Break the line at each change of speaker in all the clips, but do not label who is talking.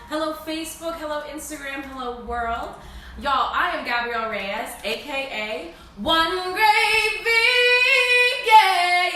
Hello Facebook, hello Instagram, hello world. Y'all, I am Gabrielle Reyes, aka One Great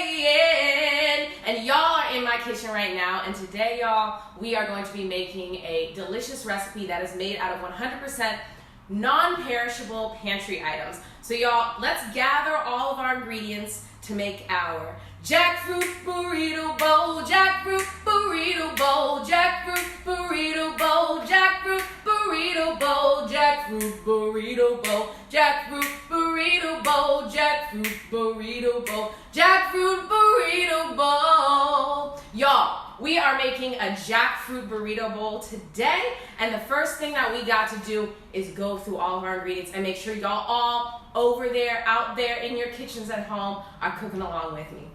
Vegan. And y'all are in my kitchen right now, and today, y'all, we are going to be making a delicious recipe that is made out of 100% non-perishable pantry items. So y'all, let's gather all of our ingredients to make our Jackfruit Burrito Bowl, Jackfruit Burrito Bowl, Jackfruit Burrito Bowl, Jackfruit Burrito Bowl, Jackfruit Burrito Bowl, Jackfruit Burrito Bowl, Jackfruit Burrito Bowl, Jackfruit Burrito Bowl. Y'all, we are making a Jackfruit Burrito Bowl today, and the first thing that we got to do is go through all of our ingredients and make sure y'all all over there, out there in your kitchens at home are cooking along with me.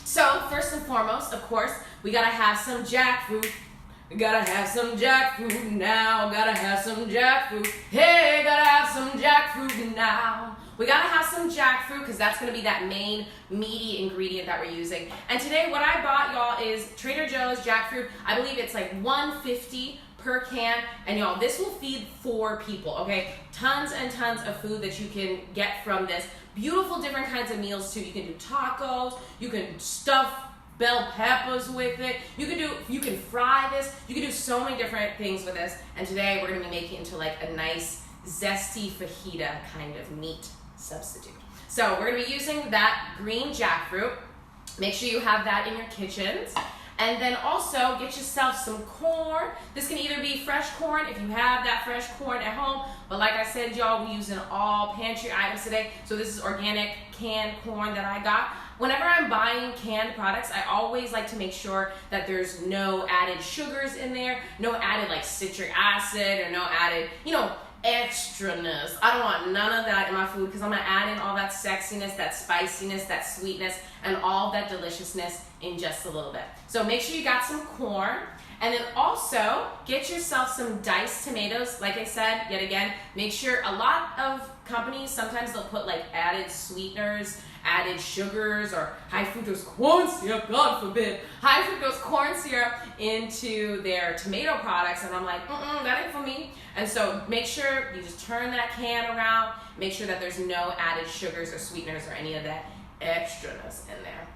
So first and foremost, of course, we gotta have some jackfruit. We gotta have some jackfruit now. Gotta have some jackfruit. Hey, gotta have some jackfruit now. We gotta have some jackfruit because that's gonna be that main meaty ingredient that we're using. And today what I bought, y'all, is Trader Joe's jackfruit. I believe it's like $1.50 per can, and y'all, this will feed 4 people, okay? Tons and tons of food that you can get from this. Beautiful different kinds of meals too. You can do tacos, you can stuff bell peppers with it, you can fry this, you can do so many different things with this. And today we're gonna be making it into like a nice zesty fajita kind of meat substitute. So we're gonna be using that green jackfruit. Make sure you have that in your kitchens. And then also get yourself some corn. This can either be fresh corn if you have that fresh corn at home, but like I said, y'all, we're using all pantry items today. So this is organic canned corn that I got. Whenever I'm buying canned products, I always like to make sure that there's no added sugars in there, no added like citric acid or no added, extraness. I don't want none of that in my food because I'm gonna add in all that sexiness, that spiciness, that sweetness, and all that deliciousness in just a little bit. So make sure you got some corn, and then also get yourself some diced tomatoes. Like I said, yet again, make sure a lot of companies, sometimes they'll put like added sweeteners, added sugars, or high fructose corn syrup, God forbid, high fructose corn syrup into their tomato products, and I'm like, that ain't for me. And so make sure you just turn that can around, make sure that there's no added sugars or sweeteners or any of that extraness in there.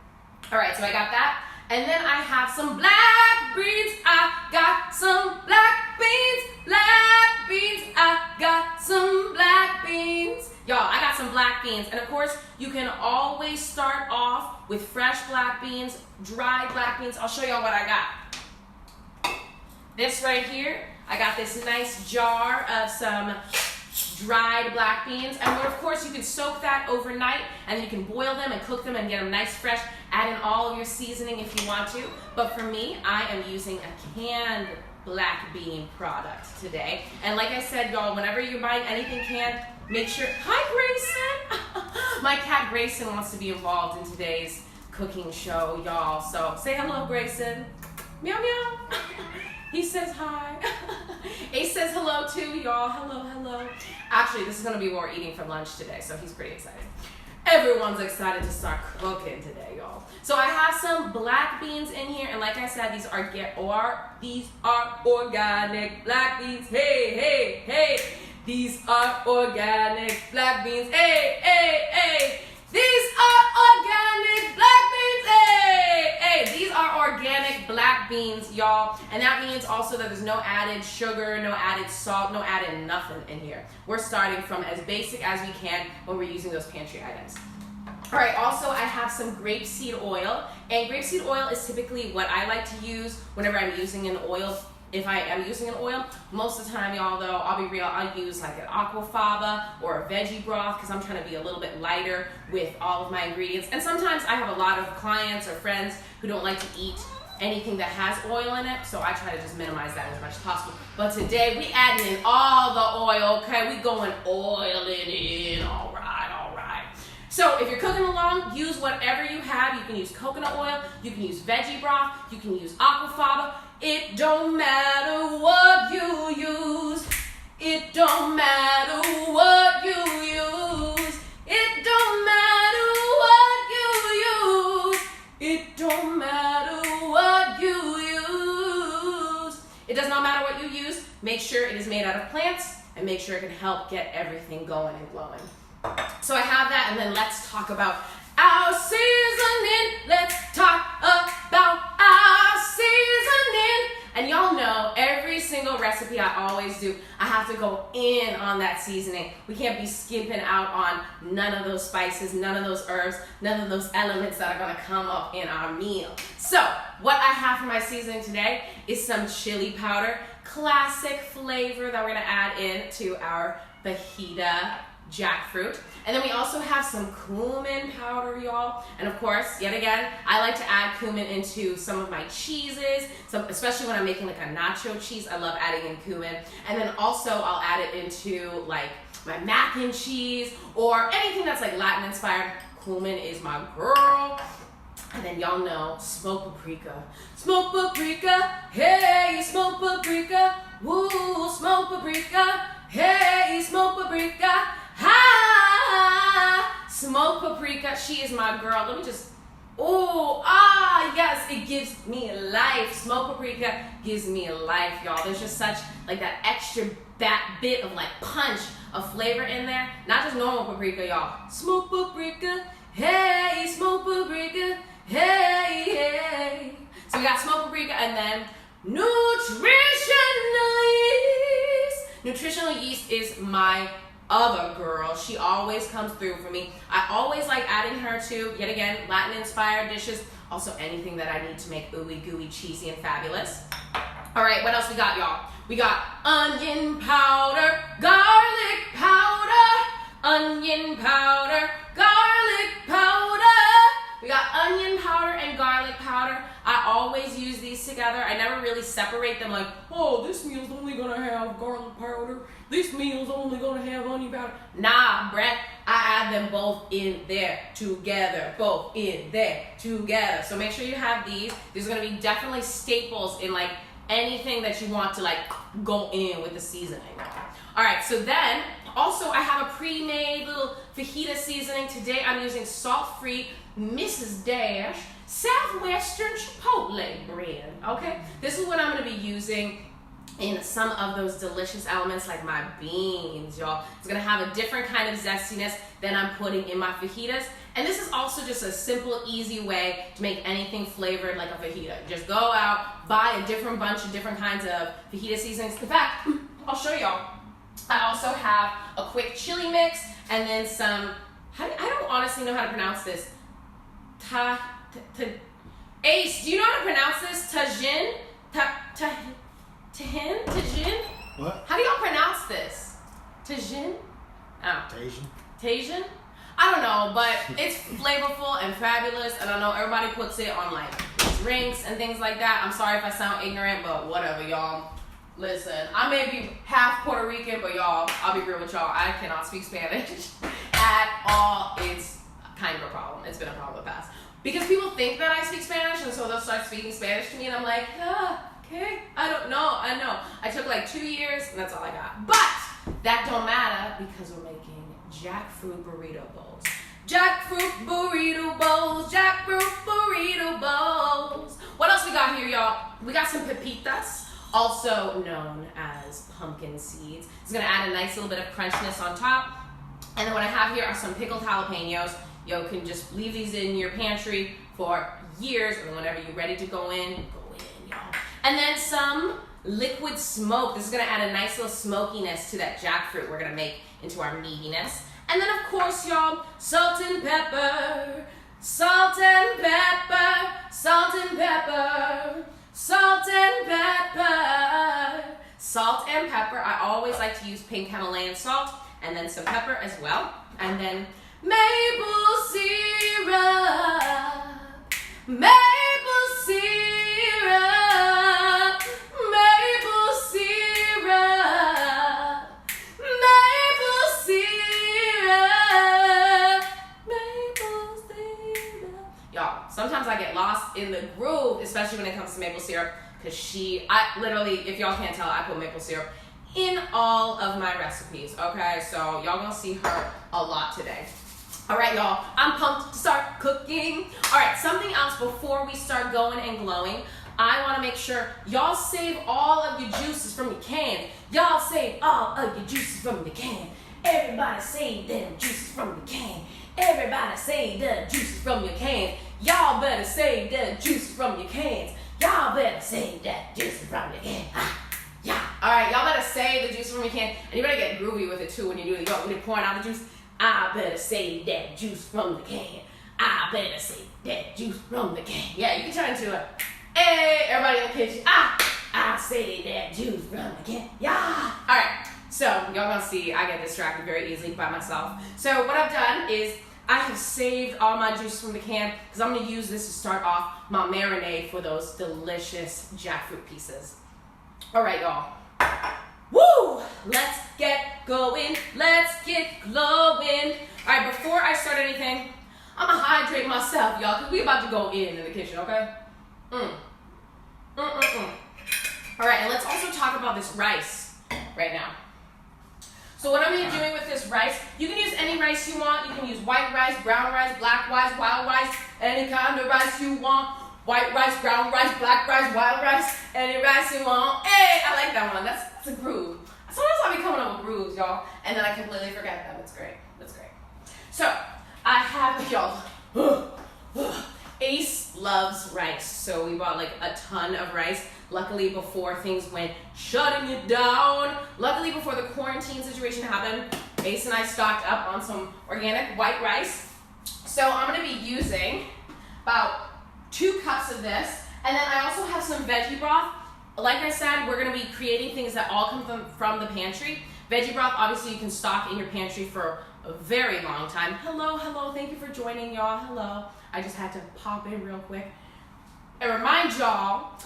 All right, so I got that. And then I have some black beans. I got some black beans, I got some black beans. Y'all, I got some black beans. And of course, you can always start off with fresh black beans, dried black beans. I'll show y'all what I got. This right here, I got this nice jar of some dried black beans, and of course you can soak that overnight and you can boil them and cook them and get them nice fresh. Add in all of your seasoning if you want to, but for me, I am using a canned black bean product today. And like I said, y'all, whenever you're buying anything canned, make sure, hi Grayson! My cat Grayson wants to be involved in today's cooking show, y'all, so say hello, Grayson. Meow meow. He says hi. Ace says hello too, y'all. Hello, hello. Actually, this is gonna be what we're eating for lunch today, so he's pretty excited. Everyone's excited to start cooking today, y'all. So I have some black beans in here, and like I said, these are organic black beans. Hey, hey, hey. These are organic black beans. Hey, hey, hey. These are organic black beans. Hey, hey. These are organic black beans, y'all. And that means also that there's no added sugar, no added salt, no added nothing in here. We're starting from as basic as we can when we're using those pantry items. All right, also I have some grapeseed oil. And grapeseed oil is typically what I like to use whenever I'm using an oil. If I am using an oil, most of the time, y'all, though, I'll be real, I'll use like an aquafaba or a veggie broth because I'm trying to be a little bit lighter with all of my ingredients. And sometimes I have a lot of clients or friends who don't like to eat anything that has oil in it, so I try to just minimize that as much as possible. But today, we adding in all the oil, okay? We going oil it in, all right, all right. So if you're cooking along, use whatever you have. You can use coconut oil, you can use veggie broth, you can use aquafaba. It don't matter what you use. It don't matter what you use. It don't matter what you use. It don't matter what you use. It does not matter what that you use, make sure it is made out of plants and make sure it can help get everything going and glowing. So I have that, and then let's talk about our seasoning. Let's talk about our seasoning. And y'all know every single recipe I always do, I have to go in on that seasoning. We can't be skimping out on none of those spices, none of those herbs, none of those elements that are gonna come up in our meal. So what I have for my seasoning today is some chili powder, classic flavor that we're gonna add in to our fajita jackfruit. And then we also have some cumin powder, y'all. And of course, yet again, I like to add cumin into some of my cheeses, especially when I'm making like a nacho cheese. I love adding in cumin. And then also I'll add it into like my mac and cheese or anything that's like Latin inspired. Cumin is my girl. And then y'all know smoked paprika. Smoked paprika, hey, smoked paprika. Woo, smoked paprika, hey, smoked paprika. Ha! Smoked paprika, she is my girl. Let me just, yes, it gives me life. Smoked paprika gives me life, y'all. There's just such like that extra bit of like punch of flavor in there. Not just normal paprika, y'all. Smoked paprika, hey, smoked paprika, hey, hey. So we got smoked paprika and then nutritional yeast. Nutritional yeast is my other girl. She always comes through for me. I always like adding her to, yet again, Latin inspired dishes. Also anything that I need to make ooey gooey, cheesy, and fabulous. All right, what else we got, y'all? We got onion powder, garlic powder, onion powder, garlic powder. We got onion powder and garlic powder. I always use these together. I never really separate them like, oh, this meal's only gonna have garlic powder. This meal's only gonna have onion powder. Nah, Brett, I add them both in there together. Both in there together. So make sure you have these. These are gonna be definitely staples in like anything that you want to like go in with the seasoning. All right, so then also I have a pre-made little fajita seasoning. Today I'm using salt-free Mrs. Dash Southwestern Chipotle brand, okay? This is what I'm gonna be using in some of those delicious elements like my beans, y'all. It's gonna have a different kind of zestiness than I'm putting in my fajitas. And this is also just a simple, easy way to make anything flavored like a fajita. Just go out, buy a different bunch of different kinds of fajita seasonings. In fact, I'll show y'all. I also have a quick chili mix and then some, I don't honestly know how to pronounce this. Ace, do you know how to pronounce this? Tajin? Tajin?
What?
How do y'all pronounce this? Tajin? Oh.
Tajin?
I don't know, but it's flavorful and fabulous, and I know everybody puts it on like drinks and things like that. I'm sorry if I sound ignorant, but whatever, y'all. Listen, I may be half Puerto Rican, but y'all, I'll be real with y'all, I cannot speak Spanish at all. It's kind of a problem. It's been a problem in the past. Because people think that I speak Spanish, and so they'll start speaking Spanish to me, and I'm like, okay, I don't know, I know. I took like 2 years, and that's all I got. But that don't matter because we're making jackfruit burrito bowls. Jackfruit burrito bowls, jackfruit burrito bowls. What else we got here, y'all? We got some pepitas, also known as pumpkin seeds. It's gonna add a nice little bit of crunchiness on top. And then what I have here are some pickled jalapeños. You can just leave these in your pantry for years, and whenever you're ready to go in, y'all. And then some liquid smoke. This is gonna add a nice little smokiness to that jackfruit we're gonna make into our meatiness. And then of course, y'all, salt and pepper, salt and pepper, salt and pepper, salt and pepper, salt and pepper. I always like to use pink Himalayan salt, and then some pepper as well. And then maple syrup, maple syrup, maple syrup, maple syrup, maple syrup. Y'all, sometimes I get lost in the groove, especially when it comes to maple syrup, because I literally, if y'all can't tell, I put maple syrup in all of my recipes, okay? So y'all gonna see her a lot today. All right, y'all, I'm pumped to start cooking. All right, something else before we start going and glowing. I want to make sure y'all save all of your juices from your cans. Y'all save all of your juices from your can. Everybody save them juices from your can. Everybody save the juices from your cans. Y'all better save the juices from your cans. Y'all better save that juices from your can. Yeah. All right, y'all better save the juice from your can. And you better get groovy with it too when you do it. When you're pouring out the juice, I better save that juice from the can. I better save that juice from the can. Yeah, you can turn into a, hey, everybody in the kitchen. I save that juice from the can. Yeah. All right, so y'all gonna see I get distracted very easily by myself. So what I've done is I have saved all my juice from the can because I'm gonna use this to start off my marinade for those delicious jackfruit pieces. All right, y'all. Woo! Let's get going. Let's get glowing. All right, before I start anything, I'm gonna hydrate myself, y'all, because we about to go in the kitchen, okay? All right, and let's also talk about this rice right now. So what I'm gonna be doing with this rice, you can use any rice you want. You can use white rice, brown rice, black rice, wild rice, any kind of rice you want. White rice, brown rice, black rice, wild rice, any rice you want. Hey, I like that one. That's a groove. Sometimes I'll be coming up with grooves, y'all, and then I completely forget them. It's great. That's great. So I have, y'all, Ace loves rice. So we bought like a ton of rice. Luckily, before things went shutting it down, luckily before the quarantine situation happened, Ace and I stocked up on some organic white rice. So I'm gonna be using about 2 cups of this, and then I also have some veggie broth. Like I said, we're gonna be creating things that all come from the pantry. Veggie broth, obviously you can stock in your pantry for a very long time. Hello, thank you for joining, y'all. Hello, I just had to pop in real quick and remind y'all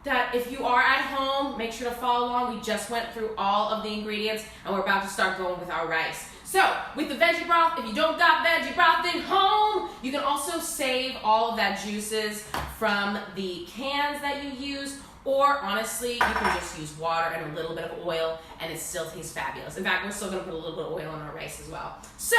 that if you are at home, make sure to follow along. We just went through all of the ingredients and we're about to start going with our rice. So with the veggie broth, if you don't got veggie broth in home, you can also save all of that juices from the cans that you use, or honestly, you can just use water and a little bit of oil and it still tastes fabulous. In fact, we're still gonna put a little bit of oil in our rice as well. So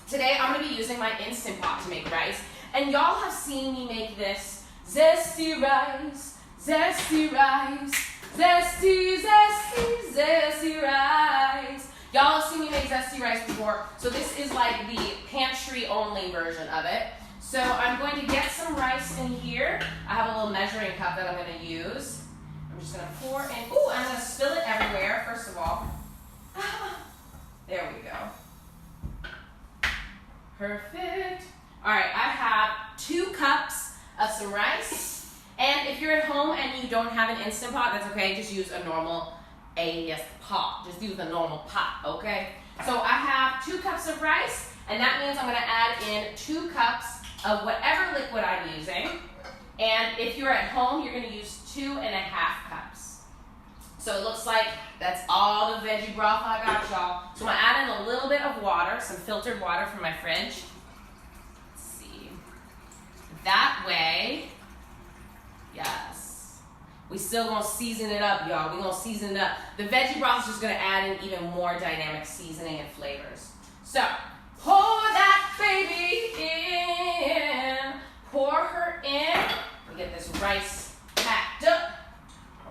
today I'm gonna be using my Instant Pot to make rice, and y'all have seen me make this zesty rice, zesty rice, zesty, zesty, zesty rice. Y'all have seen me make zesty rice before, so this is like the pantry-only version of it. So I'm going to get some rice in here. I have a little measuring cup that I'm going to use. I'm just going to pour in. Ooh, I'm going to spill it everywhere, first of all. There we go. Perfect. All right, I have 2 cups of some rice. And if you're at home and you don't have an Instant Pot, that's okay. Just use a normal pot. Just use a normal pot, okay? So I have 2 cups of rice, and that means I'm gonna add in 2 cups of whatever liquid I'm using. And if you're at home, you're gonna use 2.5 cups. So it looks like that's all the veggie broth I got, y'all. So I'm gonna add in a little bit of water, some filtered water from my fridge. Let's see. That way, yes. We still gonna season it up, y'all. We gonna season it up. The veggie broth is just gonna add in even more dynamic seasoning and flavors. So, pour that baby in. Pour her in. We get this rice packed up.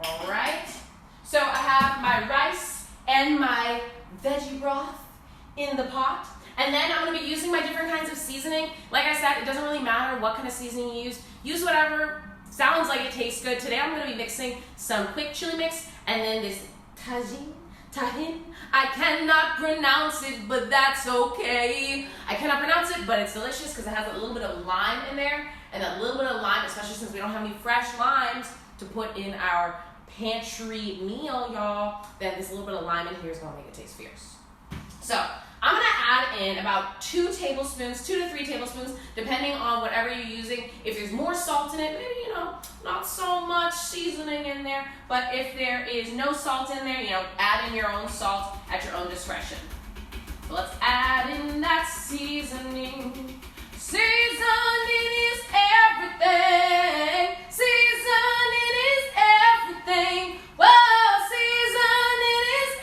All right. So I have my rice and my veggie broth in the pot. And then I'm gonna be using my different kinds of seasoning. Like I said, it doesn't really matter what kind of seasoning you use. Use whatever sounds like it tastes good. Today I'm gonna be mixing some quick chili mix and then this tahin. I cannot pronounce it, but that's okay. I cannot pronounce it, but it's delicious because it has a little bit of lime in there. And that little bit of lime, especially since we don't have any fresh limes to put in our pantry meal, y'all, then this little bit of lime in here is gonna make it taste fierce. So I'm gonna add in about 2 tablespoons, 2 to 3 tablespoons, depending on whatever you're using. If there's more salt in it, maybe, not so much seasoning in there. But if there is no salt in there, add in your own salt at your own discretion. So let's add in that seasoning. Seasoning is everything. Seasoning is everything. Whoa, seasoning is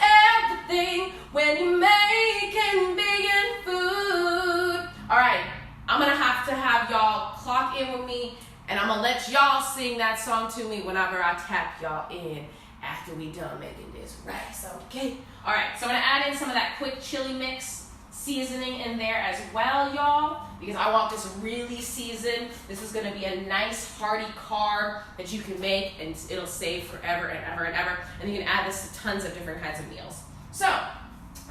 everything when you're making vegan food. All right, I'm gonna have to have y'all clock in with me, and I'm gonna let y'all sing that song to me whenever I tap y'all in after we done making this rice, okay? All right, so I'm gonna add in some of that quick chili mix seasoning in there as well, y'all, because I want this really seasoned. This is gonna be a nice hearty carb that you can make and it'll save forever and ever and ever. And you can add this to tons of different kinds of meals. So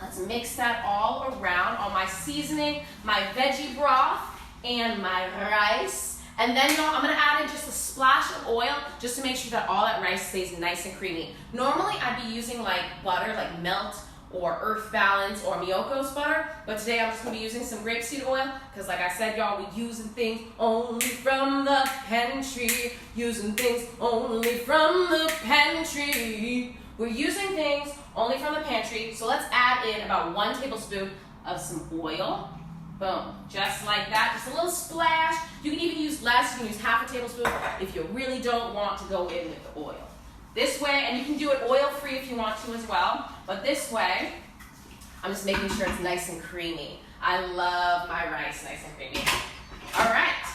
let's mix that all around, all my seasoning, my veggie broth, and my rice. And then, y'all, I'm gonna add in just a splash of oil just to make sure that all that rice stays nice and creamy. Normally, I'd be using like butter, like Melt or Earth Balance or Miyoko's butter, but today I'm just gonna be using some grapeseed oil because, like I said, y'all, we're using things only from the pantry. Using things only from the pantry. We're using things only from the pantry, so let's add in about 1 tablespoon of some oil. Boom, just like that, just a little splash. You can even use less, you can use half a tablespoon if you really don't want to go in with the oil. This way, and you can do it oil-free if you want to as well, but this way, I'm just making sure it's nice and creamy. I love my rice nice and creamy. All right,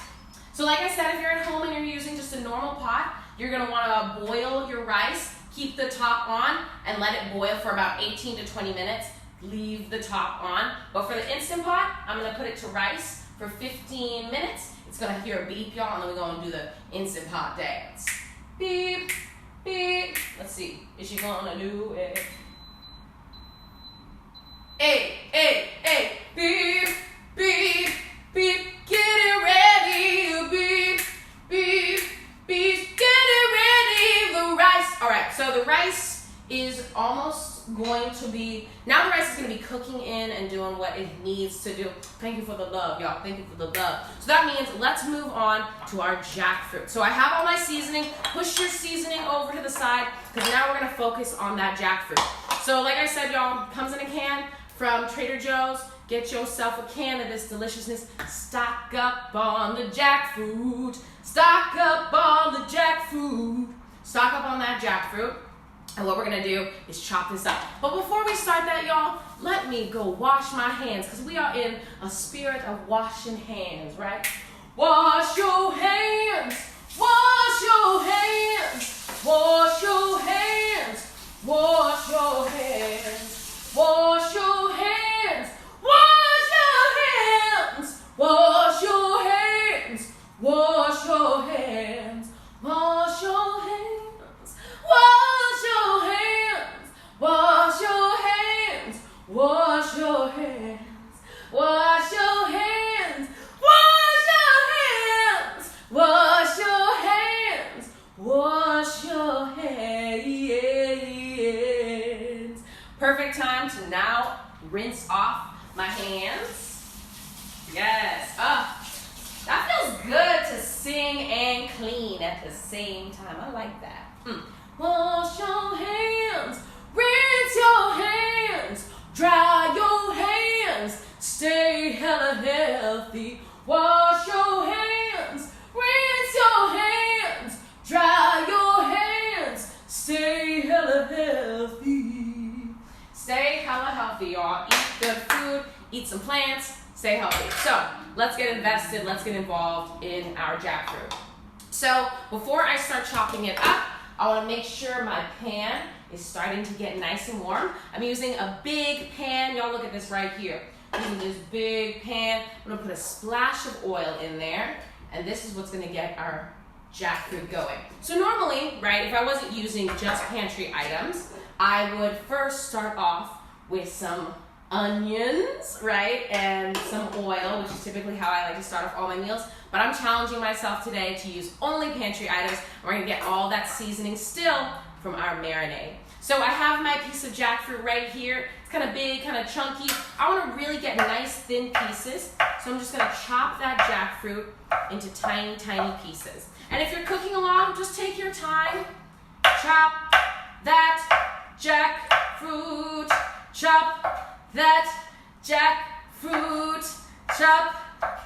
so like I said, if you're at home and you're using just a normal pot, you're gonna wanna boil your rice, keep the top on, and let it boil for about 18 to 20 minutes. Leave the top on. But for the Instant Pot, I'm gonna put it to rice for 15 minutes. It's gonna hear a beep, y'all, and then we're gonna do the Instant Pot dance. Beep, beep. Let's see, is she gonna do it? Hey, hey, hey, beep, beep, beep, get it ready, beep, beep, beep, get it ready, the rice. All right, so the rice is almost going to be, now the rice is going to be cooking in and doing what it needs to do. Thank you for the love, y'all. Thank you for the love. So that means let's move on to our jackfruit. So I have all my seasoning. Push your seasoning over to the side because now we're going to focus on that jackfruit. So like I said, y'all, comes in a can from Trader Joe's. Get yourself a can of this deliciousness. Stock up on the jackfruit. Stock up on the jackfruit. Stock up on that jackfruit. And what we're gonna do is chop this up. But before we start that, y'all, let me go wash my hands because we are in a spirit of washing hands, right? Wash your hands, wash your hands, wash your hands, wash your hands, wash your hands, wash your hands, wash your hands, wash your hands, wash your hands. Wash your hands, wash your hands, wash your hands, wash your hands, wash your hands, wash your hands, wash your hands. Perfect time to now rinse off my hands. Yes, that feels good to sing and clean at the same time. I like that. Wash your hands, rinse your hands, dry your hands, stay hella healthy. Wash your hands, rinse your hands, dry your hands, stay hella healthy. Stay hella healthy, y'all. Eat good food, eat some plants, stay healthy. So let's get invested, let's get involved in our jackfruit. So before I start chopping it up, I want to make sure my pan is starting to get nice and warm. I'm using a big pan. Y'all look at this right here. I'm using this big pan. I'm going to put a splash of oil in there. And this is what's going to get our jackfruit going. So normally, right, if I wasn't using just pantry items, I would first start off with some onions, right, and some oil, which is typically how I like to start off all my meals. But I'm challenging myself today to use only pantry items. We're gonna get all that seasoning still from our marinade. So I have my piece of jackfruit right here. It's kind of big, kind of chunky. I wanna really get nice thin pieces. So I'm just gonna chop that jackfruit into tiny, tiny pieces. And if you're cooking along, just take your time. Chop that jackfruit. Chop that jackfruit. Chop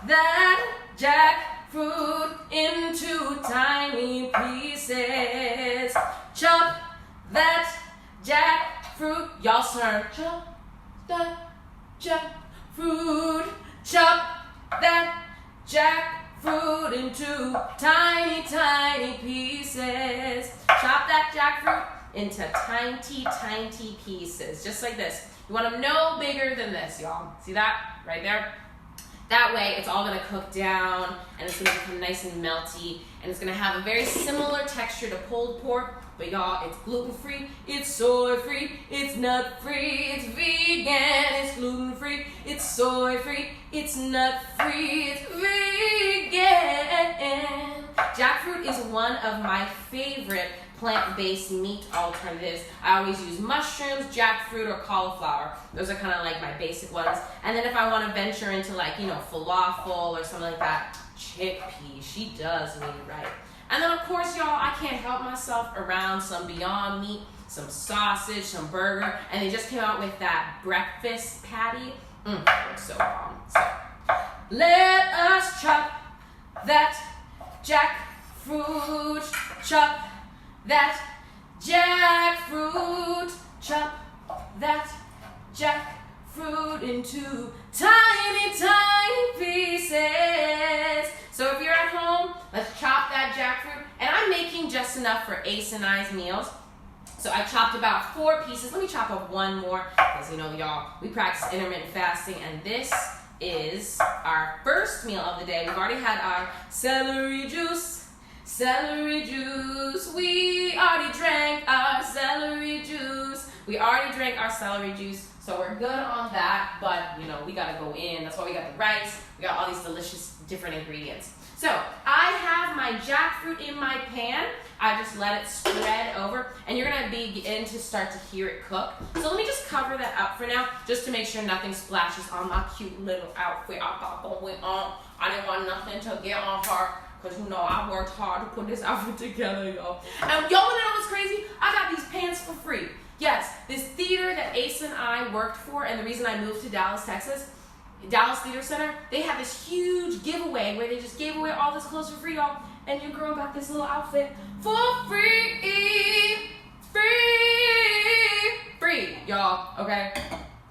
that jackfruit into tiny pieces. Chop that jackfruit. Y'all turn. Chop that jackfruit. Chop that jackfruit. jackfruit into tiny, tiny pieces. Chop that jackfruit into tiny, tiny pieces, just like this. You want them no bigger than this, y'all. See that right there? That way, it's all gonna cook down, and it's gonna become nice and melty, and it's gonna have a very similar texture to pulled pork, but y'all, it's gluten-free, it's soy-free, it's nut-free, it's vegan, it's gluten-free, it's soy-free, it's nut-free, it's vegan. Jackfruit is one of my favorite plant-based meat alternatives. I always use mushrooms, jackfruit, or cauliflower. Those are kind of like my basic ones. And then if I want to venture into like, you know, falafel or something like that, chickpeas, she does me right. And then of course, y'all, I can't help myself around some Beyond Meat, some sausage, some burger, and they just came out with that breakfast patty. It looks so bomb. So, let us chop that jackfruit, chop that jackfruit, chop that jackfruit into tiny, tiny pieces. So if you're at home, let's chop that jackfruit. And I'm making just enough for Ace and I's meals. So I chopped about 4 pieces. Let me chop up one more, because you know, y'all, we practice intermittent fasting, and this is our first meal of the day. We've already had our celery juice. Celery juice, we already drank our celery juice. We already drank our celery juice, so we're good on that, but you know, we gotta go in. That's why we got the rice, we got all these delicious different ingredients. So I have my jackfruit in my pan. I just let it spread over, and you're gonna begin to start to hear it cook. So let me just cover that up for now, just to make sure nothing splashes on my cute little outfit I got going on. I didn't want nothing to get on her, because you know, I worked hard to put this outfit together, y'all. And y'all wanna know what's crazy? I got these pants for free. Yes, this theater that Ace and I worked for, and the reason I moved to Dallas, Texas, Dallas Theater Center, they had this huge giveaway where they just gave away all this clothes for free, y'all. And your girl got this little outfit for free. Free, y'all, okay?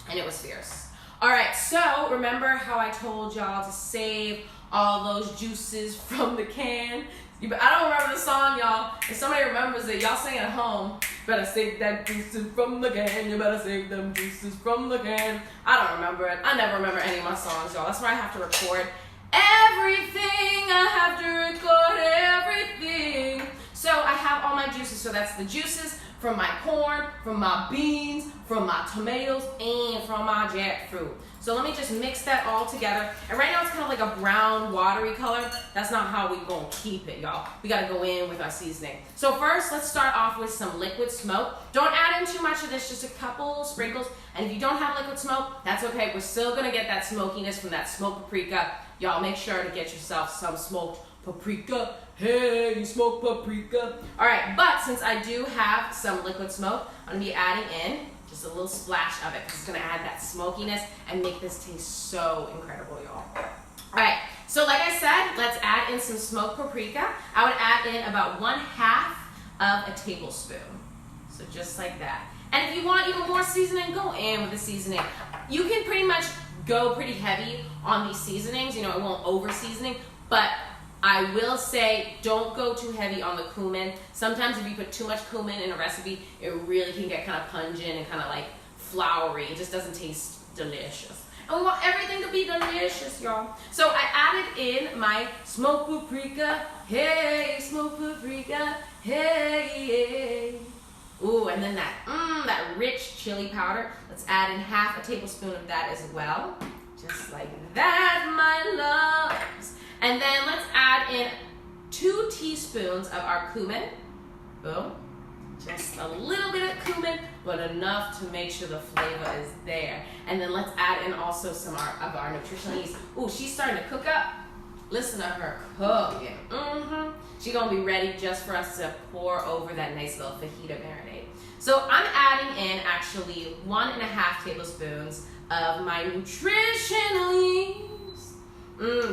And it was fierce. All right, so remember how I told y'all to save all those juices from the can? I don't remember the song, y'all. If somebody remembers it, y'all sing it at home. Better save that juices from the can. You better save them juices from the can. I don't remember it. I never remember any of my songs, y'all. That's why I have to record everything. I have to record everything. So I have all my juices. So that's the juices from my corn, from my beans, from my tomatoes, and from my jackfruit. So let me just mix that all together. And right now it's kind of like a brown, watery color. That's not how we gonna keep it, y'all. We gotta go in with our seasoning. So first, let's start off with some liquid smoke. Don't add in too much of this, just a couple sprinkles. And if you don't have liquid smoke, that's okay. We're still gonna get that smokiness from that smoked paprika. Y'all make sure to get yourself some smoked paprika. Hey, smoked paprika. All right, but since I do have some liquid smoke, I'm gonna be adding in just a little splash of it, because it's gonna add that smokiness and make this taste so incredible, y'all. All right, so like I said, let's add in some smoked paprika. I would add in about 1/2 of a tablespoon. So just like that. And if you want even more seasoning, go in with the seasoning. You can pretty much go pretty heavy on these seasonings, you know, it won't over seasoning, but I will say don't go too heavy on the cumin. Sometimes if you put too much cumin in a recipe, it really can get kind of pungent and kind of like floury. It just doesn't taste delicious. And we want everything to be delicious, y'all. So I added in my smoked paprika. Hey, smoked paprika. Hey. Ooh, and then that rich chili powder. Let's add in 1/2 tablespoon of that as well. Just like that, my loves. And then let's add in 2 teaspoons of our cumin. Boom. Just a little bit of cumin, but enough to make sure the flavor is there. And then let's add in also some of our nutritional yeast. Ooh, she's starting to cook up. Listen to her cooking. She's gonna be ready just for us to pour over that nice little fajita marinade. So I'm adding in actually 1.5 tablespoons of my nutritional yeast.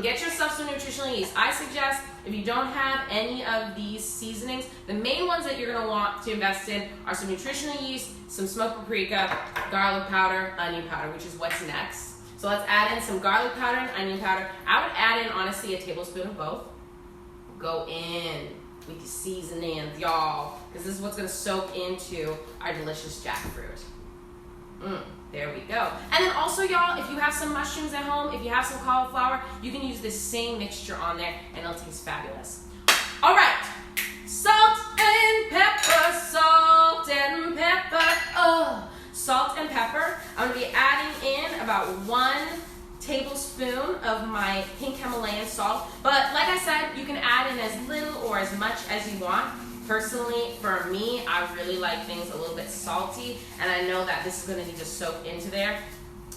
Get yourself some nutritional yeast. I suggest if you don't have any of these seasonings, the main ones that you're gonna want to invest in are some nutritional yeast, some smoked paprika, garlic powder, onion powder, which is what's next. So let's add in some garlic powder and onion powder. I would add in, honestly, a tablespoon of both. Go in with your seasonings, y'all, because this is what's gonna soak into our delicious jackfruit. There we go. And then also, y'all, if you have some mushrooms at home, if you have some cauliflower, you can use this same mixture on there and it'll taste fabulous. All right, salt and pepper, salt and pepper. Oh, salt and pepper. I'm gonna be adding in about 1 tablespoon of my pink Himalayan salt, but like I said, you can add in as little or as much as you want. Personally, for me, I really like things a little bit salty, and I know that this is going to need to soak into there.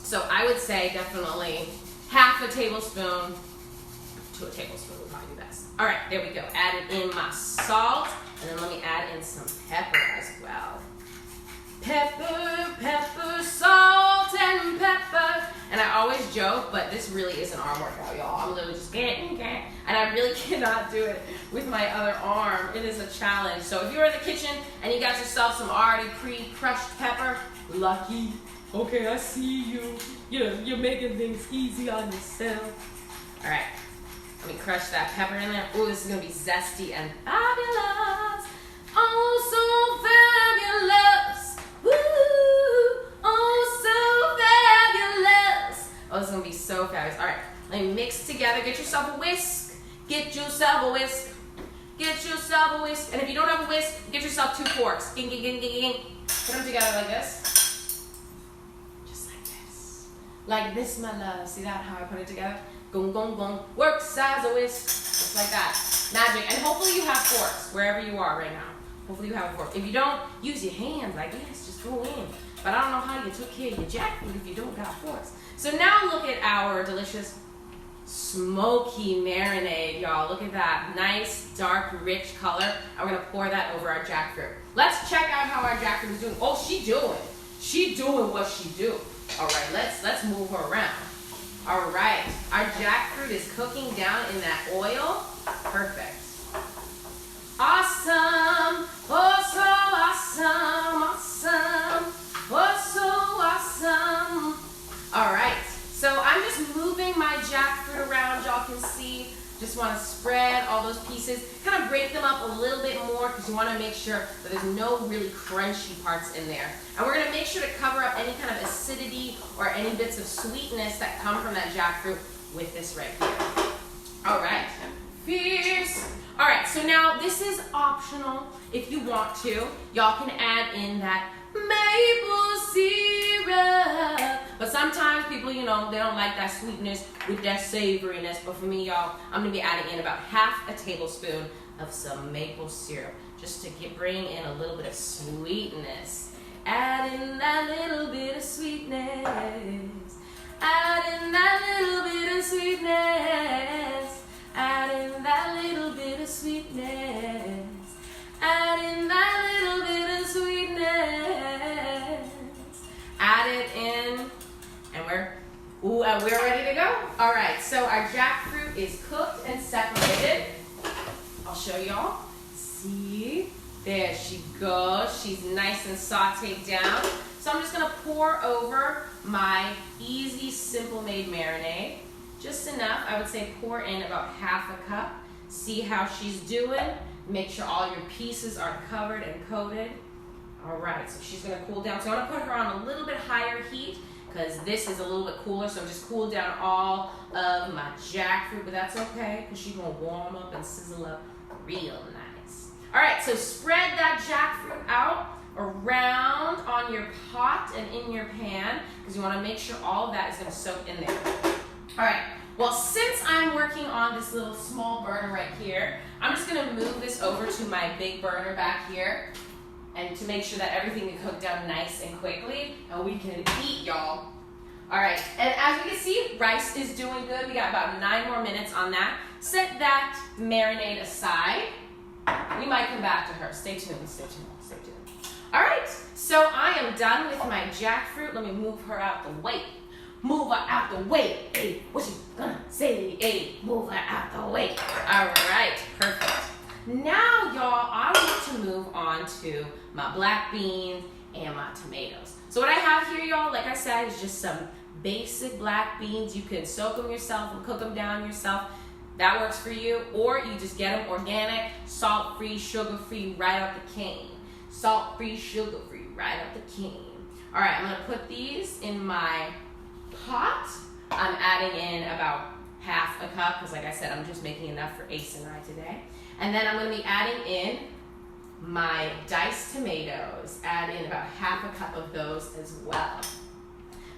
So I would say definitely half a tablespoon to a tablespoon would probably be best. All right, there we go. Added in my salt, and then let me add in some pepper as well. Pepper, pepper, salt and pepper. And I always joke, but this really is an arm workout, y'all. I'm literally just and I really cannot do it with my other arm. It is a challenge. So if you're in the kitchen and you got yourself some already pre-crushed pepper, lucky. Okay, I see you. You're making things easy on yourself. All right, let me crush that pepper in there. Ooh, this is gonna be zesty and fabulous. Oh, so fabulous. Woo! Oh, so fabulous. Oh, this is gonna be so fabulous. All right, let me mix together. Get yourself a whisk. Get yourself a whisk. Get yourself a whisk. And if you don't have a whisk, get yourself 2 forks. Ging, ging, ging, ging, ging. Put them together like this. Just like this. Like this, my love. See that, how I put it together? Gong, gong, gong. Works as a whisk. Just like that. Magic. And hopefully you have forks wherever you are right now. Hopefully you have a fork. If you don't, use your hands, I guess. Just go in. But I don't know how you took care of your jackfruit if you don't got forks. So now look at our delicious smoky marinade, y'all. Look at that. Nice, dark, rich color. And we're going to pour that over our jackfruit. Let's check out how our jackfruit is doing. Oh, she doing what she do. All right, let's move her around. All right, our jackfruit is cooking down in that oil. Perfect. Awesome. Oh, so awesome. Awesome. Oh, so awesome. All right. So I'm just moving my jackfruit around, y'all can see. Just want to spread all those pieces, kind of break them up a little bit more because you want to make sure that there's no really crunchy parts in there. And we're going to make sure to cover up any kind of acidity or any bits of sweetness that come from that jackfruit with this right here. All right, fierce. All right, so now this is optional if you want to. Y'all can add in that maple syrup. But sometimes people, you know, they don't like that sweetness with that savoriness. But for me, y'all, I'm going to be adding in about half a tablespoon of some maple syrup just to bring in a little bit of sweetness. Add in that little bit of sweetness. Add in that little bit of sweetness. Add in that little bit of sweetness. Add in that little bit of sweetness. Add it in, and we're ready to go. All right, so our jackfruit is cooked and separated. I'll show y'all. See, there she goes. She's nice and sauteed down. So I'm just gonna pour over my easy, simple made marinade. Just enough, I would say pour in about half a cup. See how she's doing. Make sure all your pieces are covered and coated. All right, so she's gonna cool down. So I'm gonna put her on a little bit higher heat because this is a little bit cooler. So I'm just cool down all of my jackfruit, but that's okay because she's gonna warm up and sizzle up real nice. All right, so spread that jackfruit out around on your pot and in your pan because you wanna make sure all of that is gonna soak in there. All right, well, since I'm working on this little small burner right here, I'm just gonna move this over to my big burner back here and to make sure that everything can cook down nice and quickly and we can eat, y'all. All right, and as you can see, rice is doing good. We got about 9 more minutes on that. Set that marinade aside. We might come back to her. Stay tuned, stay tuned, stay tuned. All right, so I am done with my jackfruit. Let me move her out the way. Move her out the way. Hey, what you gonna say? Hey, move her out the way. All right, perfect. Now, y'all, I want to move on to my black beans and my tomatoes. So what I have here, y'all, like I said, is just some basic black beans. You can soak them yourself and cook them down yourself. That works for you. Or you just get them organic, salt-free, sugar-free, right out the cane. Salt-free, sugar-free, right out the cane. All right, I'm gonna put these in my pot. I'm adding in about half a cup, because like I said, I'm just making enough for Ace and I today. And then I'm gonna be adding in my diced tomatoes. Add in about half a cup of those as well.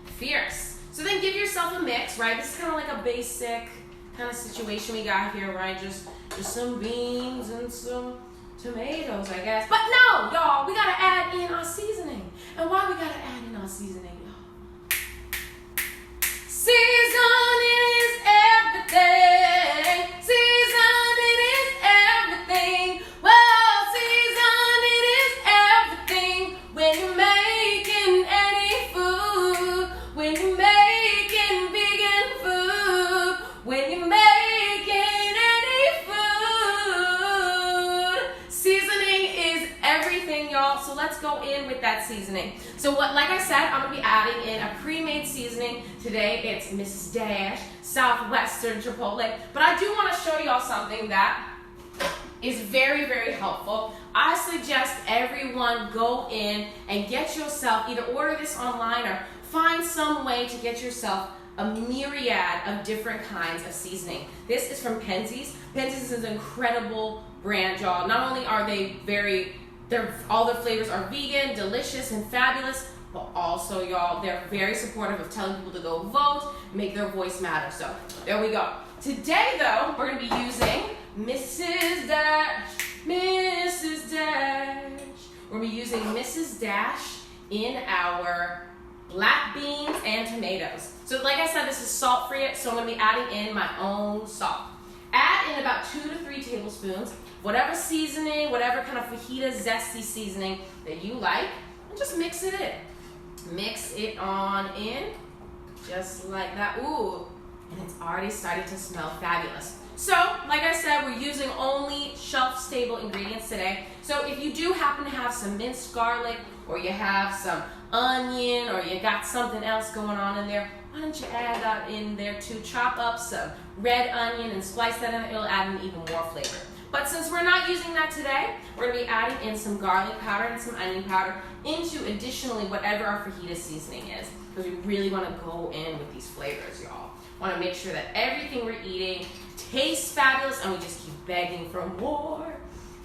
Fierce. So then give yourself a mix, right? This is kind of like a basic kind of situation we got here, right? Just some beans and some tomatoes, I guess. But no, y'all, we gotta add in our seasoning. And why we gotta add in our seasoning, y'all? Seasoning is everything. Seasoning is everything. Well, seasoning is everything when you're making any food. When you're making vegan food. When you're making any food. Seasoning is everything, y'all. So let's go in with that seasoning. So like I said, I'm gonna be adding in a pre-made seasoning. Today it's Mrs. Dash Southwestern Chipotle. But I do want to show y'all something that is very, very helpful. I suggest everyone go in and get yourself, either order this online or find some way to get yourself a myriad of different kinds of seasoning. This is from Penzeys. Penzeys is an incredible brand, y'all. Not only are they all their flavors are vegan, delicious, and fabulous, but also, y'all, they're very supportive of telling people to go vote, make their voice matter. So there we go. Today, though, we're gonna be using Mrs. Dash. Mrs. Dash. We're gonna be using Mrs. Dash in our black beans and tomatoes. So like I said, this is salt-free, so I'm gonna be adding in my own salt. Add in about 2 to 3 tablespoons, whatever seasoning, whatever kind of fajita zesty seasoning that you like, and just mix it in. Mix it on in, just like that. Ooh, and it's already starting to smell fabulous. So, like I said, we're using only shelf-stable ingredients today. So if you do happen to have some minced garlic, or you have some onion, or you got something else going on in there, why don't you add that in there too? Chop up some red onion and splice that in. It'll add in even more flavor. But since we're not using that today, we're gonna be adding in some garlic powder and some onion powder into additionally whatever our fajita seasoning is, because we really wanna go in with these flavors, y'all. Wanna make sure that everything we're eating tastes fabulous and we just keep begging for more.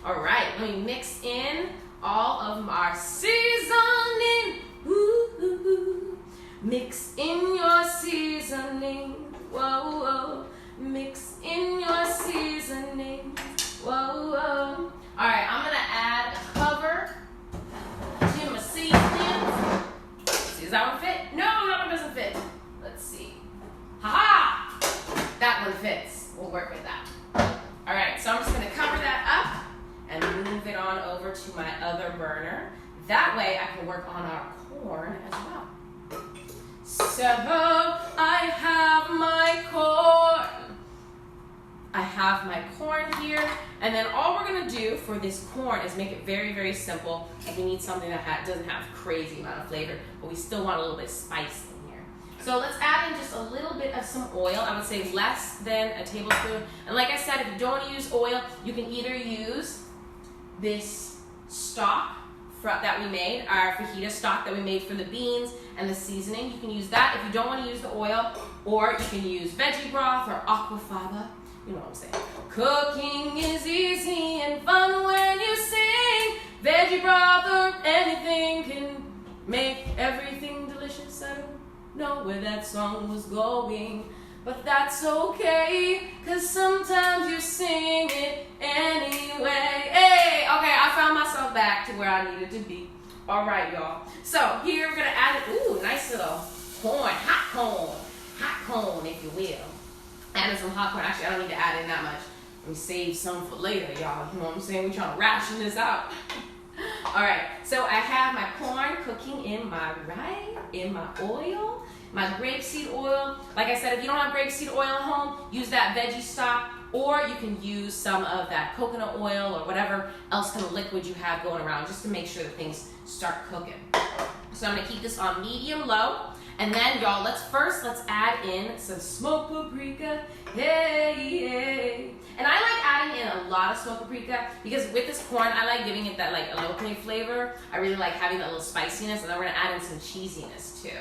All right, let me mix in all of our seasoning. Ooh, mix in your seasoning. Whoa, whoa. Mix in your seasoning. Whoa, whoa. All right, I'm gonna add a cover to my seasoning. See, does that one fit? No, that one doesn't fit. Let's see. Ha-ha! That one fits. We'll work with that. All right, so I'm just gonna cover that up and move it on over to my other burner. That way I can work on our corn as well. So I have my corn. I have my corn here, and then all we're gonna do for this corn is make it very, very simple. We need something that doesn't have crazy amount of flavor, but we still want a little bit of spice in here. So let's add in just a little bit of some oil. I would say less than a tablespoon. And like I said, if you don't want to use oil, you can either use this stock that we made, our fajita stock that we made for the beans and the seasoning. You can use that if you don't want to use the oil, or you can use veggie broth or aquafaba. You know what I'm saying. Cooking is easy and fun when you sing. Veggie broth or anything can make everything delicious. I don't know where that song was going, but that's okay, cause sometimes you sing it anyway. Hey, okay, I found myself back to where I needed to be. All right, y'all. So here we're gonna add it. Ooh, nice little corn, hot corn, if you will. Adding some hot corn. Actually, I don't need to add in that much. Let me save some for later, y'all. You know what I'm saying? We're trying to ration this out. All right, so I have my corn cooking in my oil, my grapeseed oil. Like I said, if you don't have grapeseed oil at home, use that veggie stock, or you can use some of that coconut oil or whatever else kind of liquid you have going around, just to make sure that things start cooking. So I'm gonna keep this on medium low, And then, y'all, let's add in some smoked paprika. Hey. And I like adding in a lot of smoked paprika because with this corn, I like giving it that like elote flavor. I really like having that little spiciness, and then we're gonna add in some cheesiness too.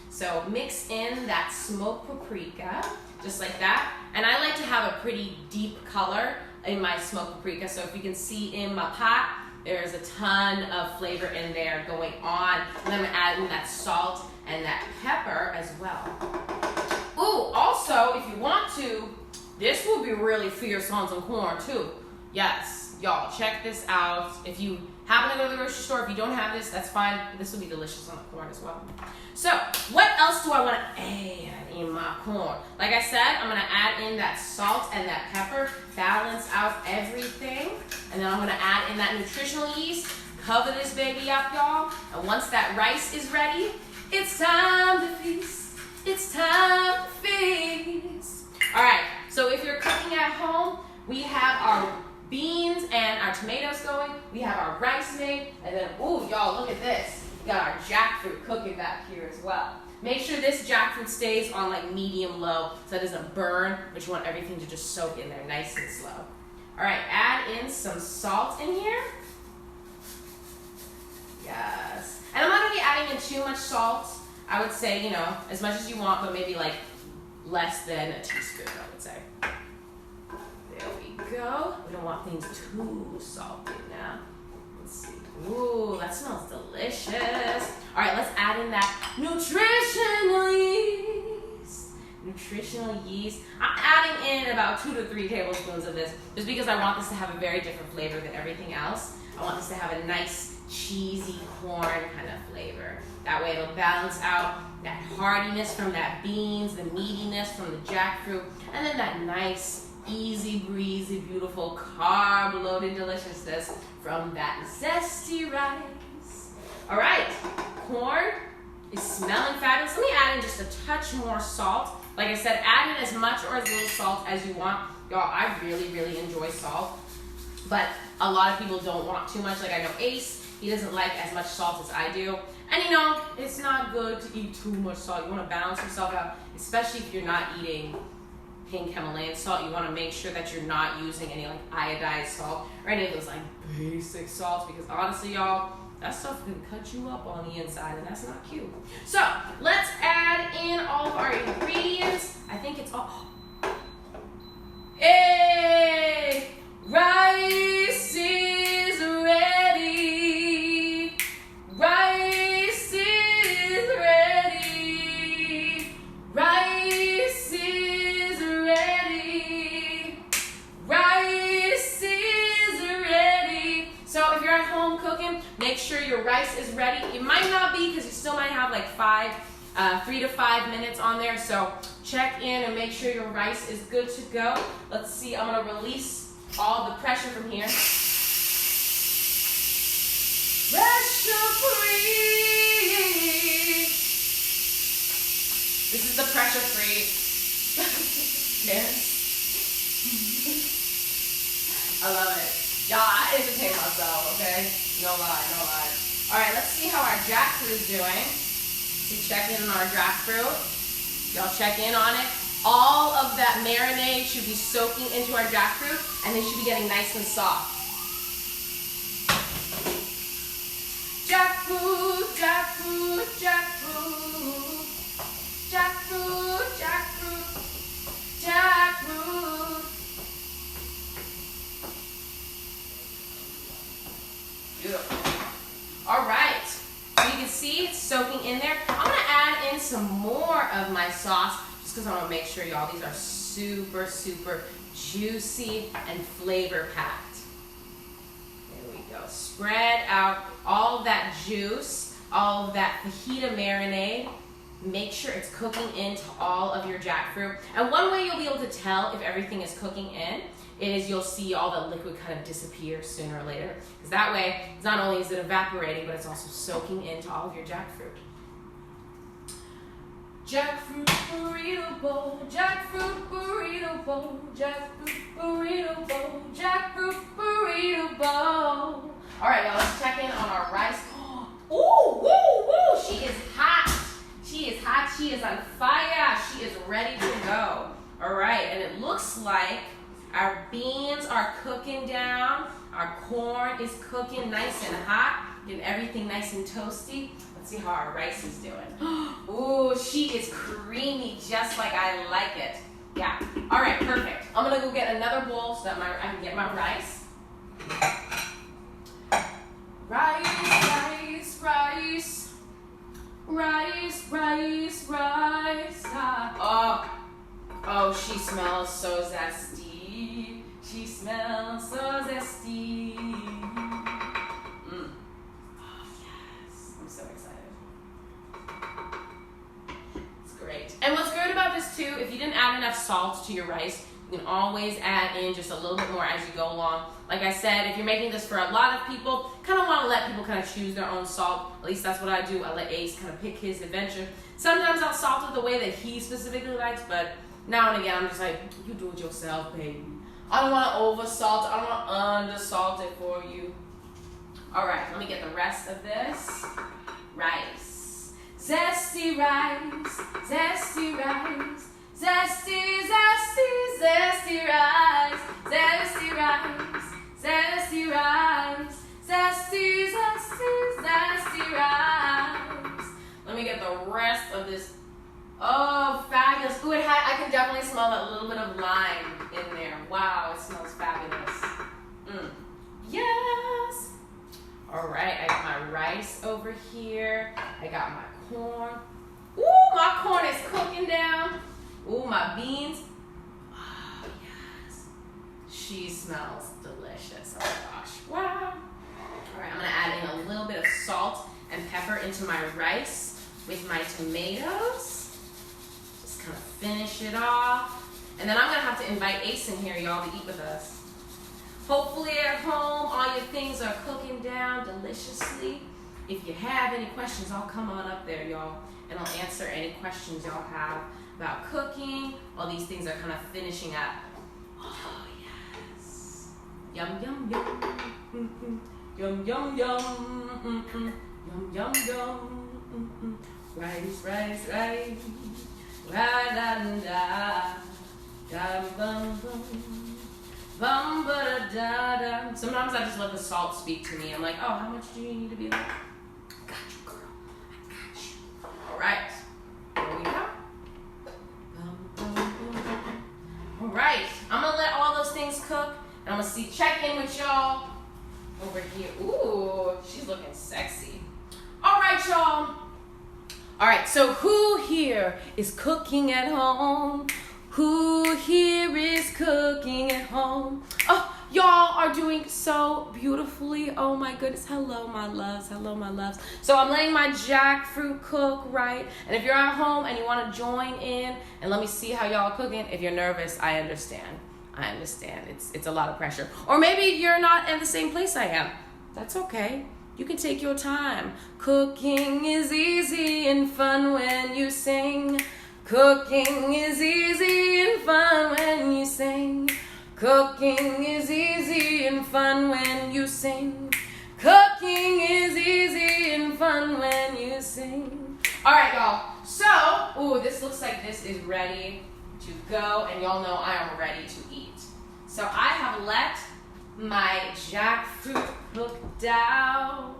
So mix in that smoked paprika, just like that. And I like to have a pretty deep color in my smoked paprika. So if you can see in my pot, there's a ton of flavor in there going on. And then I'm gonna add in that salt and that pepper as well. Ooh, also, if you want to, this will be really fierce on some corn too. Yes, y'all, check this out. If you happen to go to the grocery store, if you don't have this, that's fine. This will be delicious on the corn as well. So, what else do I want to add in my corn? Like I said, I'm going to add in that salt and that pepper, balance out everything. And then I'm going to add in that nutritional yeast. Cover this baby up, y'all. And once that rice is ready, it's time to feast. It's time to feast. All right, so if you're cooking at home, we have our beans and our tomatoes going. We have our rice made. And then, ooh, y'all, look at this. We got our jackfruit cooking back here as well. Make sure this jackfruit stays on like medium low so it doesn't burn, but you want everything to just soak in there nice and slow. All right, add in some salt in here. Yes. And I'm not going to be adding in too much salt. I would say, you know, as much as you want, but maybe like less than a teaspoon, I would say. There we go. We don't want things too salty now. Let's see. Ooh, that smells delicious. All right, let's add in that nutritional yeast. Nutritional yeast. I'm adding in about 2 to 3 tablespoons of this just because I want this to have a very different flavor than everything else. I want this to have a nice cheesy corn kind of flavor. That way it'll balance out that heartiness from that beans, the meatiness from the jackfruit, and then that nice, easy breezy, beautiful carb-loaded deliciousness from that zesty rice. All right, corn is smelling fabulous. Let me add in just a touch more salt. Like I said, add in as much or as little salt as you want. Y'all, I really, really enjoy salt, but a lot of people don't want too much. Like I know Ace, he doesn't like as much salt as I do. And you know, it's not good to eat too much salt. You want to balance yourself out, especially if you're not eating pink Himalayan salt. You want to make sure that you're not using any like iodized salt or any of those like basic salts, because honestly, y'all, that stuff can cut you up on the inside, and that's not cute. So let's add in all of our ingredients. I think it's all. Hey, rice is ready. Rice is ready. Rice is ready. Rice is ready. So if you're at home cooking, make sure your rice is ready. It might not be because you still might have like 3 to 5 minutes on there. So check in and make sure your rice is good to go. Let's see, I'm gonna release all the pressure from here. Pressure free. This is the pressure free. I love it. Y'all, I entertain myself, okay? No lie, no lie. All right, let's see how our jackfruit is doing. We check in on our jackfruit. Y'all check in on it. All of that marinade should be soaking into our jackfruit, and they should be getting nice and soft. Jackfruit, jackfruit, jackfruit. Jackfruit, jackfruit, jackfruit. Beautiful. All right, so you can see it's soaking in there. I'm gonna add in some more of my sauce just because I wanna make sure, y'all, these are super, super juicy and flavor packed. There we go. Spread out all of that juice, all of that fajita marinade. Make sure it's cooking into all of your jackfruit. And one way you'll be able to tell if everything is cooking in is you'll see all the liquid kind of disappear sooner or later. Because that way, it's not only is it evaporating, but it's also soaking into all of your jackfruit. Jackfruit burrito bowl, jackfruit burrito bowl, jackfruit burrito bowl, jackfruit burrito bowl. All right, y'all, let's check in on our rice. Ooh, woo, woo, she is hot. She is hot, is on fire. She is ready to go. All right, and it looks like our beans are cooking down. Our corn is cooking nice and hot, getting everything nice and toasty. Let's see how our rice is doing. Ooh, she is creamy just like I like it. Yeah, all right, perfect. I'm gonna go get another bowl so that I can get my rice. Rice, rice, rice, rice, rice. Oh, she smells so zesty. She smells so zesty. Oh, yes. I'm so excited. It's great. And what's great about this too, if you didn't add enough salt to your rice, you can always add in just a little bit more as you go along. Like I said, if you're making this for a lot of people, kind of want to let people kind of choose their own salt. At least that's what I do. I let Ace kind of pick his adventure. Sometimes I'll salt it the way that he specifically likes, but now and again I'm just like, you do it yourself, baby. I don't want to over salt it. I don't want to under salt it for you. All right, let me get the rest of this. Rice. Zesty rice. Zesty rice. Zesty, zesty, zesty rice. Zesty rice. Zesty rice. Zesty, zesty, zesty rice. Let me get the rest of this. Oh, fabulous. Ooh, I can definitely smell that little bit of lime in there. Wow, it smells fabulous. Yes. All right, I got my rice over here. I got my corn. Ooh, my corn is cooking down. Ooh, my beans. Oh, yes. She smells delicious. Oh, my gosh. Wow. All right, I'm going to add in a little bit of salt and pepper into my rice with my tomatoes. Just kind of finish it off. And then I'm going to have to invite Ace in here, y'all, to eat with us. Hopefully at home, all your things are cooking down deliciously. If you have any questions, I'll come on up there, y'all, and I'll answer any questions y'all have about cooking. All these things are kind of finishing up. Oh, yes. Yum, yum, yum. Mm-mm. Yum, yum, yum. Mm-mm. Yum, yum, yum. Mm-mm. Rice, rice, rice. La-da-da-da. Da-bum-bum. Bum-ba-da-da-da. Sometimes I just let the salt speak to me. I'm like, oh, how much do you need to be like? I got you, girl. I got you. All right. There we go. All right. I'm going to let all those things cook. And I'm going to check in with y'all over here. Ooh, she's looking sexy. All right, y'all. All right, so who here is cooking at home? Who here is cooking at home? Oh, y'all are doing so beautifully. Oh my goodness. Hello, my loves. Hello, my loves. So I'm letting my jackfruit cook, right? And if you're at home and you want to join in and let me see how y'all are cooking, if you're nervous, I understand. I understand. It's a lot of pressure. Or maybe you're not in the same place I am. That's okay. You can take your time. Cooking is easy and fun when you sing. Cooking is easy and fun when you sing. Cooking is easy and fun when you sing. Cooking is easy and fun when you sing. All right, y'all. So, ooh, this looks like this is ready to go, and y'all know I am ready to eat. So I have let my jackfruit cook down.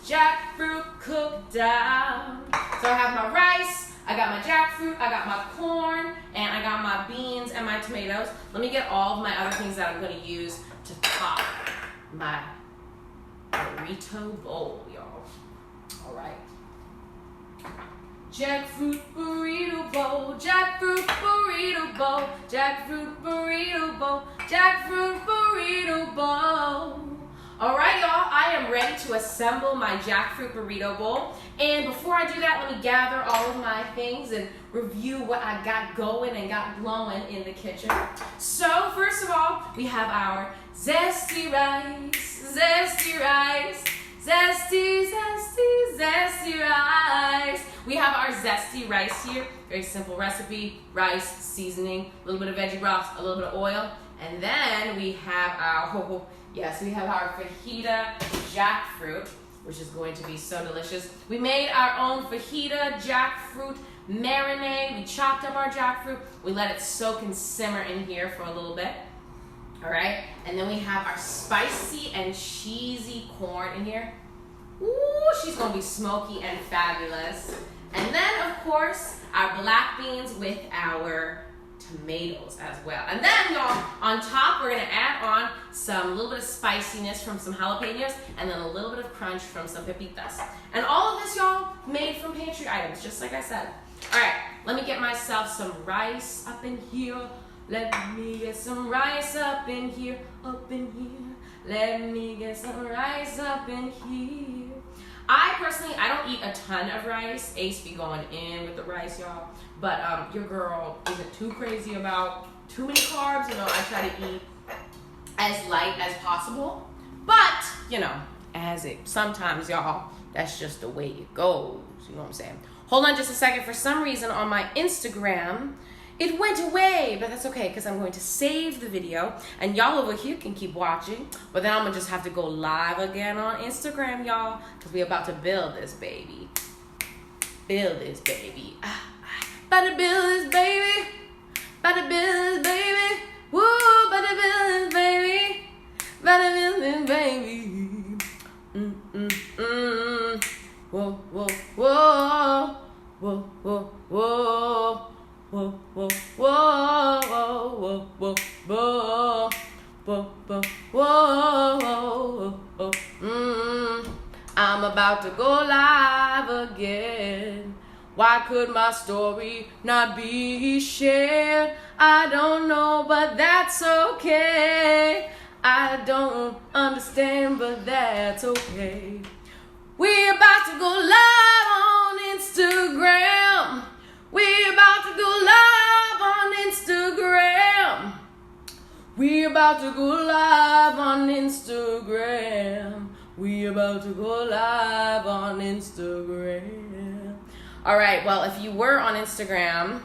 Jackfruit cook down. So I have my rice, I got my jackfruit, I got my corn, and I got my beans and my tomatoes. Let me get all of my other things that I'm going to use to top my burrito bowl, y'all. All right. Jackfruit burrito bowl, jackfruit burrito bowl, jackfruit burrito bowl, jackfruit burrito bowl. All right, y'all, I am ready to assemble my jackfruit burrito bowl. And before I do that, let me gather all of my things and review what I got going and got blowing in the kitchen. So first of all, we have our zesty rice, zesty rice, zesty, zesty, zesty rice. We have our zesty rice here. Very simple recipe. Rice, seasoning, a little bit of veggie broth, a little bit of oil. And then we have our, yes, we have our fajita jackfruit. which is going to be so delicious. We made our own fajita jackfruit marinade. We chopped up our jackfruit. We let it soak and simmer in here for a little bit. All right, and then we have our spicy and cheesy corn in here. Ooh, she's gonna be smoky and fabulous. And then, of course, our black beans with our tomatoes as well. And then, y'all, on top, we're gonna add on some little bit of spiciness from some jalapeños and then a little bit of crunch from some pepitas. And all of this, y'all, made from pantry items, just like I said. All right, let me get myself some rice up in here. Let me get some rice up in here, up in here. Let me get some rice up in here. I personally, I don't eat a ton of rice. Ace be going in with the rice, y'all. But your girl isn't too crazy about too many carbs. You know, I try to eat as light as possible. But, you know, as it sometimes, y'all, that's just the way it goes. You know what I'm saying? Hold on just a second. For some reason on my Instagram, it went away, but that's okay because I'm going to save the video and y'all over here can keep watching, but then I'm gonna just have to go live again on Instagram, y'all, because we're about to build this baby. Build this baby. About to build this baby. About to build this baby. Woo, about to build this baby. About to build this baby. Whoa, whoa, whoa. Whoa, whoa, whoa. Whoa, whoa, whoa, whoa, whoa, whoa, whoa, whoa, whoa, whoa. I'm about to go live again. Why could my story not be shared? I don't know, but that's okay. I don't understand, but that's okay. We're about to go live on Instagram. We're about to go live on Instagram. We're about to go live on Instagram. We're about to go live on Instagram. All right, well, if you were on Instagram,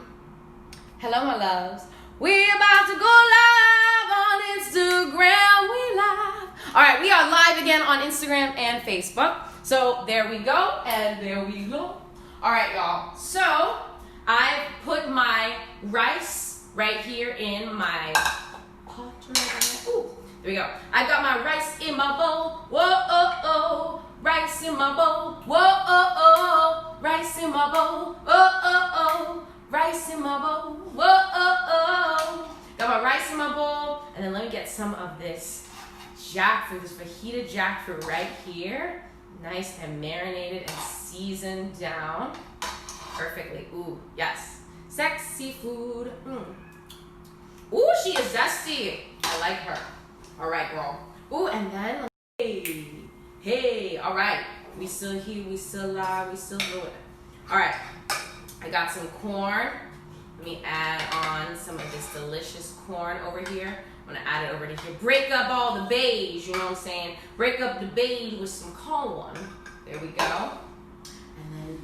hello, my loves. We're about to go live on Instagram. We live. All right, we are live again on Instagram and Facebook. So there we go, and there we go. All right, y'all. So I put my rice right here in my pot. Ooh, there we go. I got my rice in my bowl. Whoa, oh, oh. Rice in my bowl. Whoa, oh, oh. Rice in my bowl. Oh, oh, oh. Rice in my bowl. Whoa, oh, oh. Got my rice in my bowl. And then let me get some of this jackfruit, this fajita jackfruit right here. Nice and marinated and seasoned down perfectly. Ooh, yes. Sexy food. Ooh, she is zesty. I like her. All right, girl. Ooh, and then, hey, all right. We still here, we still live, we still doing it. All right, I got some corn. Let me add on some of this delicious corn over here. I'm gonna add it over to here. Break up all the beige, you know what I'm saying? Break up the beige with some corn. There we go. And then,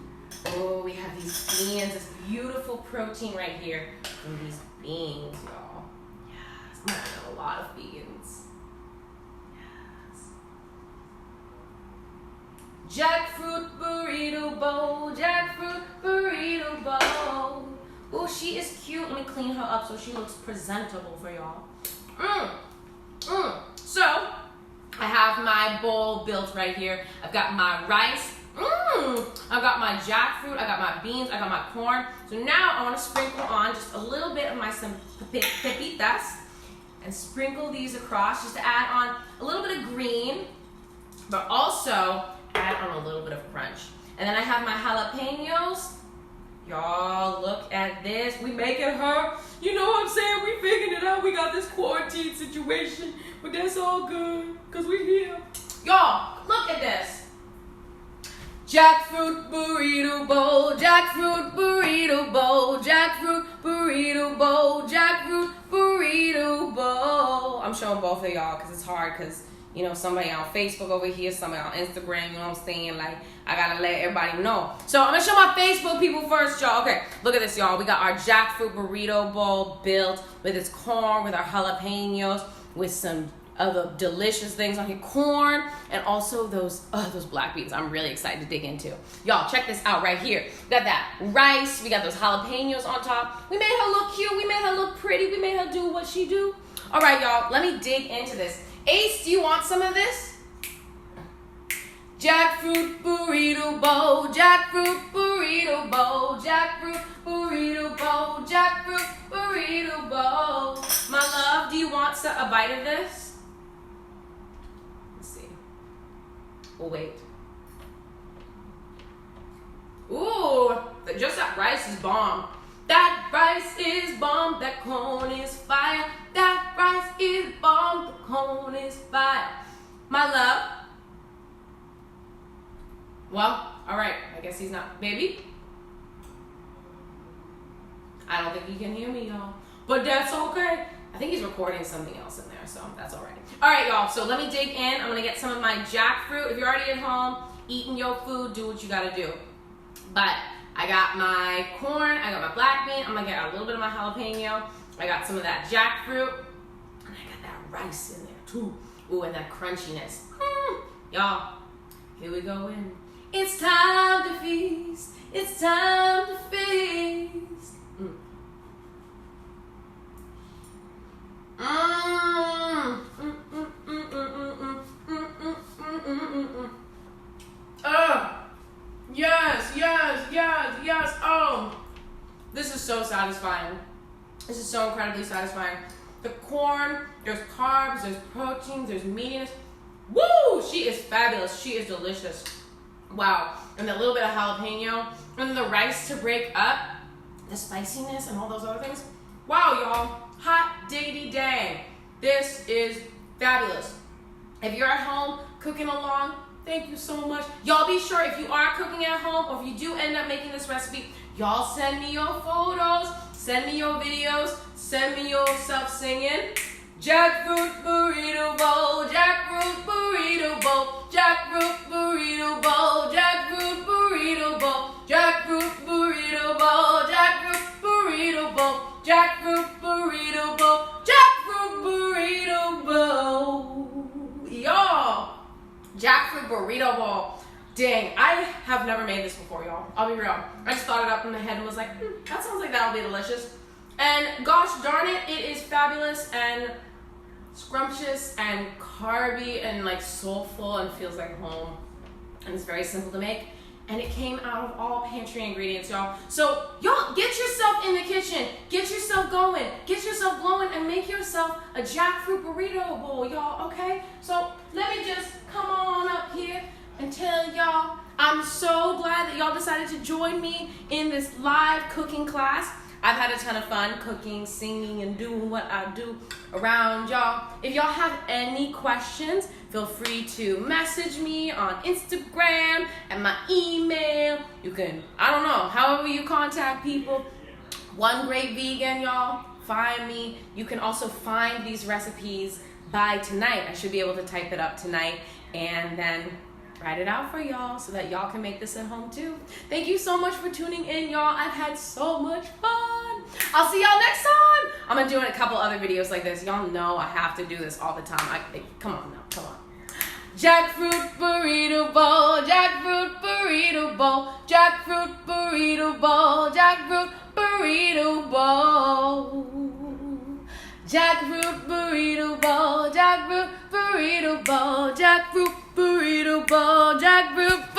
oh, we have these beans, this beautiful protein right here from these beans, y'all. Yes, I'm gonna add a lot of beans. Yes. Jackfruit burrito bowl, jackfruit burrito bowl. Oh, she is cute. Let me clean her up so she looks presentable for y'all. So, I have my bowl built right here. I've got my rice. I've got my jackfruit. I got my beans. I got my corn. So now I want to sprinkle on just a little bit of my some pepitas and sprinkle these across just to add on a little bit of green, but also add on a little bit of crunch. And then I have my jalapeños. Y'all, look at this. We making her, you know what I'm saying? We figuring it out. We got this quarantine situation, but that's all good because we here. Y'all, look at this. Jackfruit burrito bowl, jackfruit burrito bowl, jackfruit burrito bowl, jackfruit burrito bowl. I'm showing both of y'all because it's hard because, you know, somebody on Facebook over here, somebody on Instagram, you know what I'm saying? Like, I gotta let everybody know. So I'm gonna show my Facebook people first, y'all. Okay, look at this, y'all. We got our jackfruit burrito bowl built with its corn, with our jalapeños, with some other delicious things on here. Corn and also those black beans. I'm really excited to dig into. Y'all, check this out right here. We got that rice. We got those jalapenos on top. We made her look cute. We made her look pretty. We made her do what she do. All right, y'all, let me dig into this. Ace, do you want some of this? Jackfruit Burrito Bowl, Jackfruit Burrito Bowl, Jackfruit Burrito Bowl, Jackfruit Burrito Bowl. My love, do you want a bite of this? Let's see. We'll wait. Ooh, just that rice is bomb. That rice is bomb, that corn is fire. That rice is bomb, the corn is fire. My love. Well, all right, I guess he's not. Baby? I don't think he can hear me, y'all. But that's okay. I think he's recording something else in there, so that's all right. All right, y'all, so let me dig in. I'm going to get some of my jackfruit. If you're already at home eating your food, do what you got to do. But I got my corn. I got my black bean. I'm going to get a little bit of my jalapeno. I got some of that jackfruit. And I got that rice in there, too. Ooh, and that crunchiness. Y'all, here we go in. It's time to feast. It's time to feast. Yes, yes, yes, yes. Oh, this is so satisfying. This is so incredibly satisfying. The corn, there's carbs, there's proteins, there's meatiness. Woo! She is fabulous. She is delicious. Wow. And that little bit of jalapeno and the rice to break up the spiciness and all those other things. Wow, y'all. Hot diggity dang. This is fabulous. If you're at home cooking along, thank you so much. Y'all be sure if you are cooking at home or if you do end up making this recipe, y'all send me your photos, send me your videos, send me yourself singing. Jackfruit Burrito Bowl, Jackfruit Burrito Bowl, Jackfruit Burrito Bowl, Jackfruit Burrito Bowl, Jackfruit Burrito Bowl, Jackfruit Burrito Bowl, Jackfruit Burrito Bowl, Jackfruit Burrito Bowl. Y'all, Jackfruit Burrito Bowl. Dang, I have never made this before, y'all. I'll be real. I just thought it up in my head and was like, that sounds like that'll be delicious. And gosh darn it, it is fabulous and scrumptious and carby and like soulful and feels like home. And it's very simple to make. And it came out of all pantry ingredients, y'all. So y'all get yourself in the kitchen, get yourself going, get yourself glowing, and make yourself a jackfruit burrito bowl, y'all, okay? So let me just come on up here and tell y'all I'm so glad that y'all decided to join me in this live cooking class. I've had a ton of fun cooking, singing, and doing what I do around y'all. If y'all have any questions, feel free to message me on Instagram and my email. You can, I don't know, however you contact people. One Great Vegan, y'all. Find me. You can also find these recipes by tonight. I should be able to type it up tonight and then write it out for y'all so that y'all can make this at home too. Thank you so much for tuning in, y'all. I've had so much fun. I'll see y'all next time. I'm gonna do a couple other videos like this. Y'all know I have to do this all the time. Come on now, come on. Jackfruit Burrito Bowl, Jackfruit Burrito Bowl, Jackfruit Burrito Bowl, Jackfruit Burrito Bowl. Jackfruit Burrito Bowl, Jackfruit Burrito Bowl, Jackfruit Burrito Bowl, Jackfruit